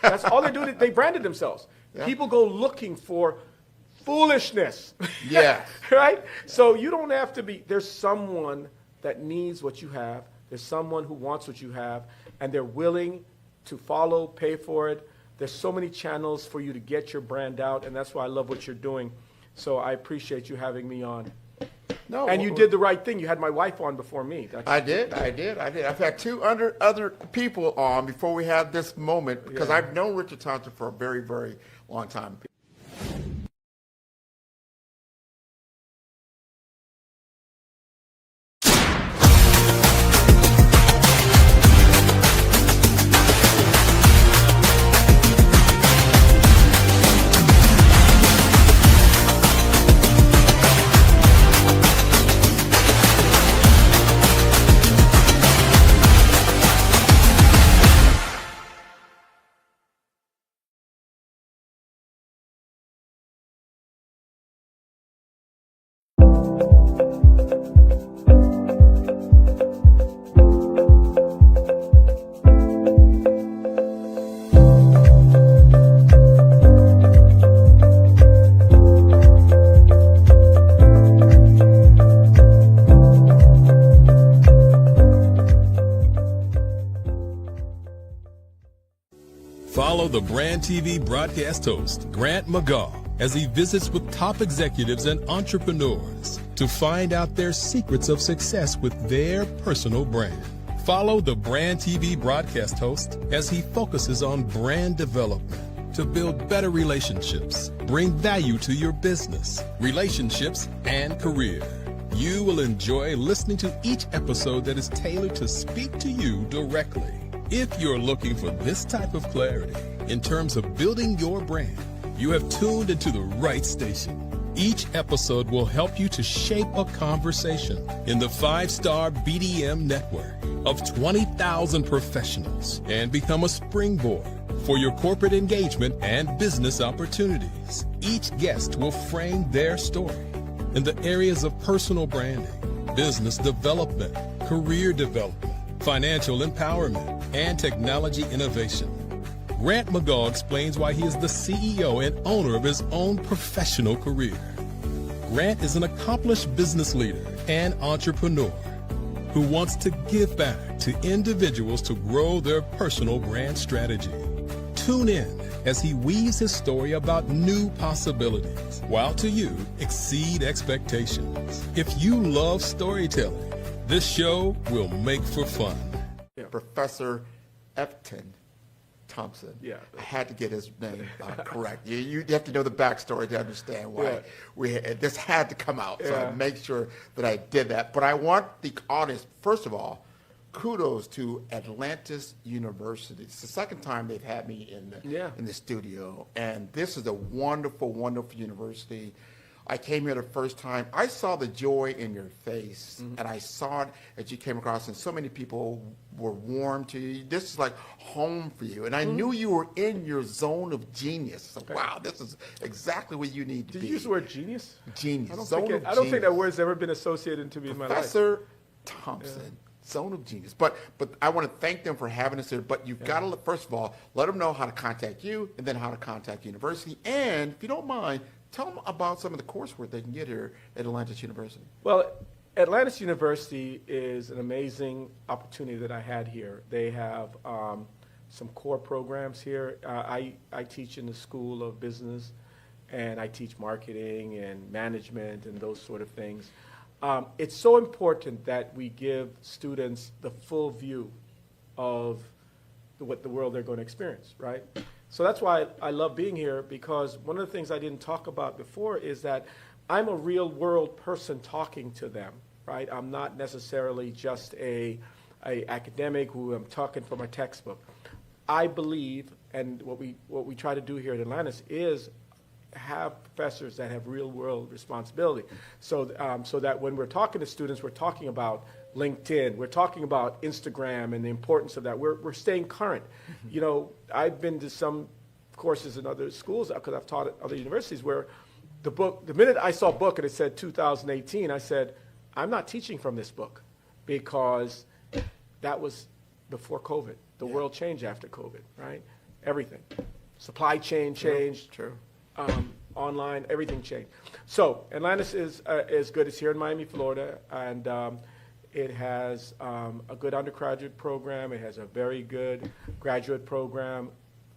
That's all they're doing. They branded themselves. Yeah. People go looking for foolishness. Yeah. Right? So you don't have to be, there's someone that needs what you have. There's someone who wants what you have, and they're willing to follow, pay for it. There's so many channels for you to get your brand out, and that's why I love what you're doing. So I appreciate you having me on. No. And you did the right thing. You had my wife on before me. I did. I've had two other people on before we had this moment because Yeah. I've known Richard Thompson for a very, very long time. Follow the Brand TV broadcast host, Grant McGaw, as he visits with top executives and entrepreneurs to find out their secrets of success with their personal brand. Follow the Brand TV broadcast host as he focuses on brand development to build better relationships, bring value to your business, relationships, and career. You will enjoy listening to each episode that is tailored to speak to you directly. If you're looking for this type of clarity in terms of building your brand, you have tuned into the right station. Each episode will help you to shape a conversation in the 5-star BDM network of 20,000 professionals and become a springboard for your corporate engagement and business opportunities. Each guest will frame their story in the areas of personal branding, business development, career development, financial empowerment, and technology innovation. Grant McGaw explains why he is the CEO and owner of his own professional career. Grant is an accomplished business leader and entrepreneur who wants to give back to individuals to grow their personal brand strategy. Tune in as he weaves his story about new possibilities, while to you exceed expectations. If you love storytelling, this show will make for fun. Professor Efton Thompson. Yeah. I had to get his name correct. You have to know the backstory to understand why this had to come out. So I make sure that I did that. But I want the audience, first of all, kudos to Atlantis University. It's the second time they've had me in the studio, and this is a wonderful, wonderful university. I came here the first time, I saw the joy in your face, Mm-hmm. and I saw it as you came across, and so many people were warm to you. This is like home for you, and I Mm-hmm. knew you were in your zone of genius. So, wow, this is exactly where you need to Did be. you use the word genius? Genius. I don't, Zone think, of I don't think that genius. word's ever been associated to me in my life. Professor Thompson, zone of genius. But I want to thank them for having us here. But you've got to, first of all, let them know how to contact you, and then how to contact the university. And if you don't mind, tell them about some of the coursework they can get here at Atlantis University. Well, Atlantis University is an amazing opportunity that I had here. They have some core programs here. I teach in the School of Business, and I teach marketing and management and those sort of things. It's so important that we give students the full view of what the world they're going to experience, right? So that's why I love being here, because one of the things I didn't talk about before is that I'm a real world person talking to them, right? I'm not necessarily just a academic who I'm talking from a textbook. I believe, and what we try to do here at Atlantis is have professors that have real world responsibility. So that when we're talking to students, we're talking about LinkedIn, we're talking about Instagram and the importance of that. We're staying current. You know, I've been to some courses in other schools, because I've taught at other universities, where the minute I saw a book and it said 2018, I said, I'm not teaching from this book, because that was before COVID. The world changed after COVID, right? Everything. Supply chain changed. True. Online, everything changed. So Atlantis is good. It's here in Miami, Florida, and it has a good undergraduate program. It has a very good graduate program.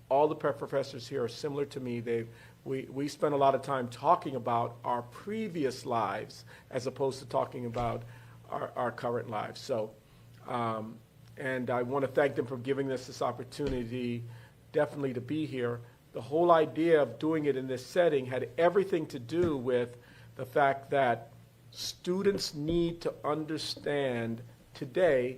All the professors here are similar to me. We spend a lot of time talking about our previous lives as opposed to talking about our current lives. So, and I want to thank them for giving us this opportunity, definitely, to be here. The whole idea of doing it in this setting had everything to do with the fact that students need to understand today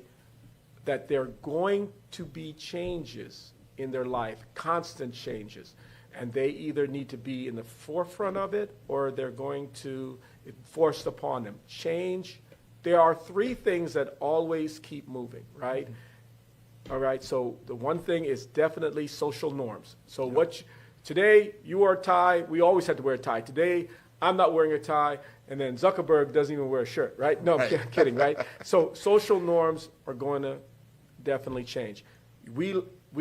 that there are going to be changes in their life, constant changes, and they either need to be in the forefront of it or they're going to be forced upon them. Change, there are three things that always keep moving, right? All right, so the one thing is definitely social norms. So today you wear a tie, we always had to wear a tie. Today I'm not wearing a tie, and then Zuckerberg doesn't even wear a shirt, right? No, Right. I'm kidding, right? So social norms are going to definitely change. We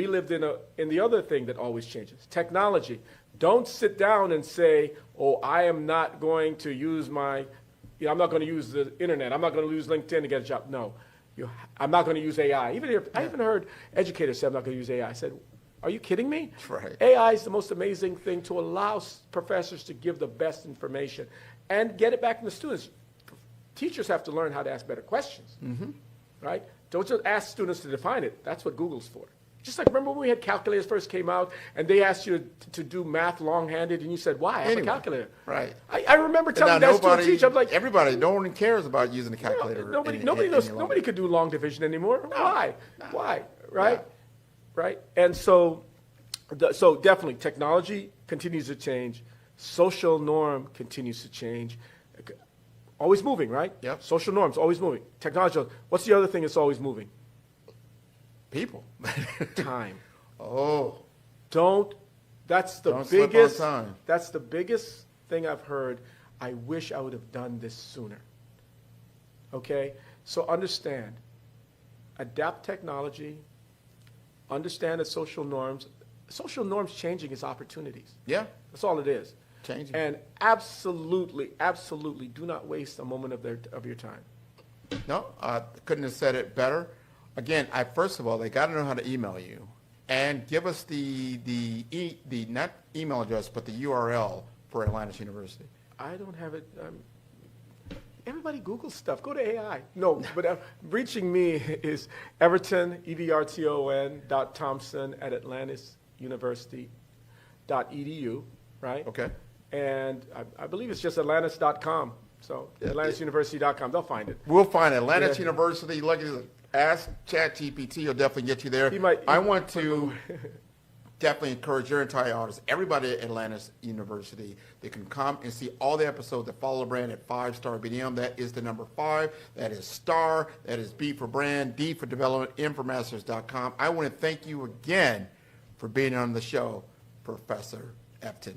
lived in the other thing that always changes, technology. Don't sit down and say, oh, I am not going to use I'm not going to use the internet. I'm not going to use LinkedIn to get a job. No. I'm not going to use AI. I even heard educators say, I'm not going to use AI. I said, are you kidding me? Right. AI is the most amazing thing to allow professors to give the best information and get it back from the students. Teachers have to learn how to ask better questions, right? Don't just ask students to define it. That's what Google's for. Just like, remember when we had calculators first came out and they asked you to do math long-handed and you said, why? I have a calculator. Right. I remember telling that to a teacher, I'm like, no one cares about using a calculator. nobody any knows. longer. Nobody could do long division anymore. Why? Why? Right? Yeah. Right? And so definitely, technology continues to change. Social norm continues to change. Always moving, right? Yep. Social norms always moving. Technology. What's the other thing that's always moving? People. Time. Oh. That's the Don't slip on biggest. time. That's the biggest thing I've heard. I wish I would have done this sooner. Okay? So understand, adapt technology, understand the social norms. Social norms changing is opportunities. Yeah. That's all it is. Changing. And absolutely, absolutely do not waste a moment of your time. No, I couldn't have said it better. Again, first of all, they got to know how to email you, and give us the not email address, but the URL for Atlantis University. I don't have it. Everybody Google stuff. Go to AI. No, but reaching me is Everton, Everton, .Thompson at atlantisuniversity.edu, right? Okay. And I believe it's just atlantis.com. So atlantisuniversity.com. They'll find it. We'll find Atlantis Yeah. University. Look, ask ChatGPT. He'll definitely get you there. He might- I want to definitely encourage your entire audience, everybody at Atlantis University, they can come and see all the episodes that follow the brand at 5-Star BDM. That is the number 5. That is star. That is B for brand, D for development, M for masters.com. I want to thank you again for being on the show, Professor Epton.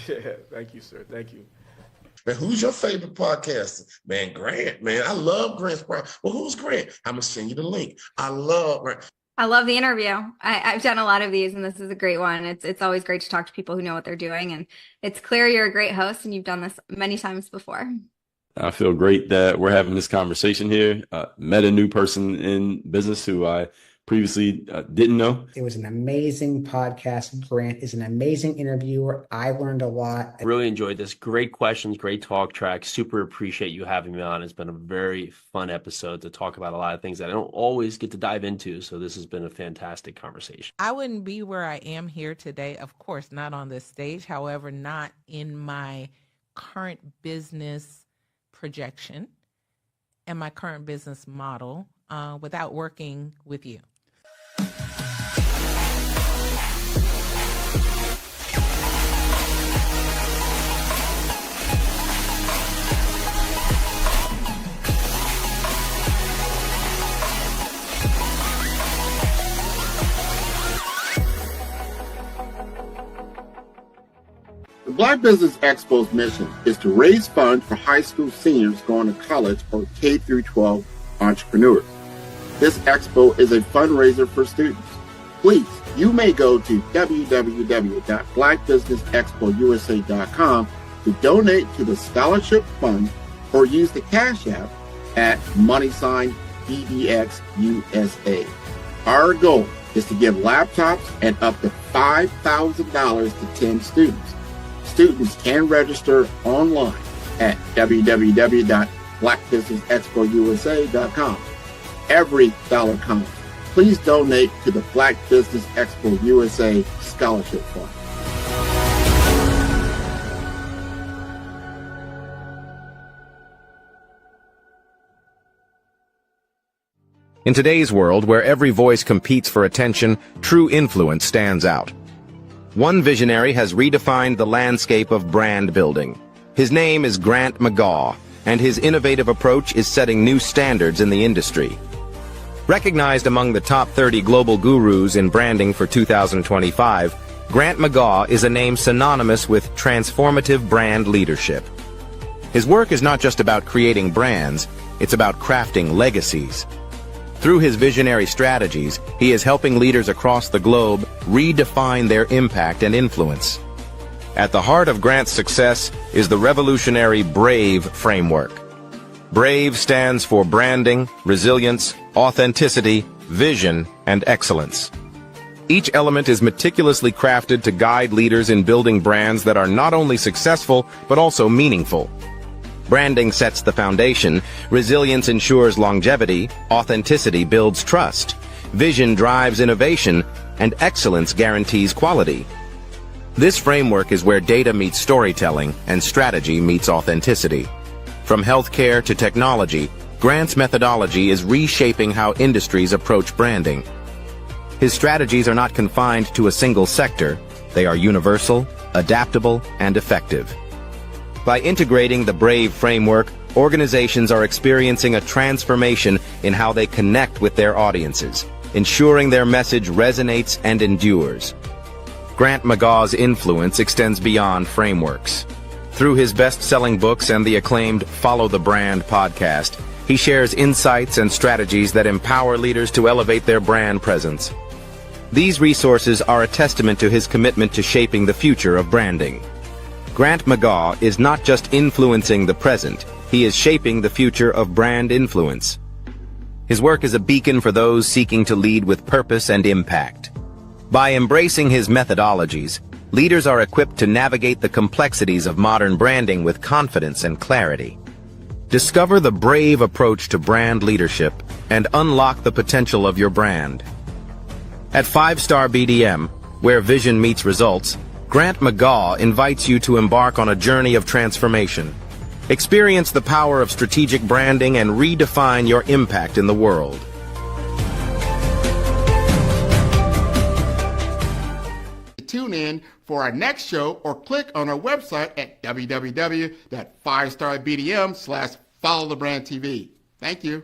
Yeah, thank you, sir. Thank you. Man, who's your favorite podcaster? Man, Grant, man. I love Grant's podcast. Well, who's Grant? I'm going to send you the link. I love Grant. I love the interview. I've done a lot of these, and this is a great one. It's always great to talk to people who know what they're doing, and it's clear you're a great host, and you've done this many times before. I feel great that we're having this conversation here. Met a new person in business who I previously didn't know. It was an amazing podcast. Grant is an amazing interviewer. I learned a lot. I really enjoyed this. Great questions, great talk track. Super appreciate you having me on. It's been a very fun episode to talk about a lot of things that I don't always get to dive into. So this has been a fantastic conversation. I wouldn't be where I am here today, of course, not on this stage. However, not in my current business projection and my current business model without working with you. The Black Business Expo's mission is to raise funds for high school seniors going to college or K through 12 entrepreneurs. This expo is a fundraiser for students. Please, you may go to www.blackbusinessexpousa.com to donate to the scholarship fund or use the Cash App at $BDXUSA. Our goal is to give laptops and up to $5,000 to 10 students. Students can register online at www.blackbusinessexpousa.com. Every dollar counts. Please donate to the Black Business Expo USA Scholarship Fund. In today's world, where every voice competes for attention, true influence stands out. One visionary has redefined the landscape of brand building. His name is Grant McGaw, and his innovative approach is setting new standards in the industry. Recognized among the top 30 global gurus in branding for 2025, Grant McGaw is a name synonymous with transformative brand leadership. His work is not just about creating brands, it's about crafting legacies. Through his visionary strategies, he is helping leaders across the globe redefine their impact and influence. At the heart of Grant's success is the revolutionary BRAVE framework. BRAVE stands for branding, resilience, authenticity, vision, and excellence. Each element is meticulously crafted to guide leaders in building brands that are not only successful, but also meaningful. Branding sets the foundation, resilience ensures longevity, authenticity builds trust, vision drives innovation, and excellence guarantees quality. This framework is where data meets storytelling and strategy meets authenticity. From healthcare to technology, Grant's methodology is reshaping how industries approach branding. His strategies are not confined to a single sector. They are universal, adaptable, and effective. By integrating the BRAVE framework, organizations are experiencing a transformation in how they connect with their audiences, ensuring their message resonates and endures. Grant McGaw's influence extends beyond frameworks. Through his best-selling books and the acclaimed Follow the Brand podcast, he shares insights and strategies that empower leaders to elevate their brand presence. These resources are a testament to his commitment to shaping the future of branding. Grant McGaw is not just influencing the present, he is shaping the future of brand influence. His work is a beacon for those seeking to lead with purpose and impact. By embracing his methodologies, leaders are equipped to navigate the complexities of modern branding with confidence and clarity. Discover the BRAVE approach to brand leadership and unlock the potential of your brand. At 5-Star BDM, where vision meets results, Grant McGaw invites you to embark on a journey of transformation. Experience the power of strategic branding and redefine your impact in the world. tune in for our next show or click on our website at www.5starbdm/followthebrandtv. Thank you.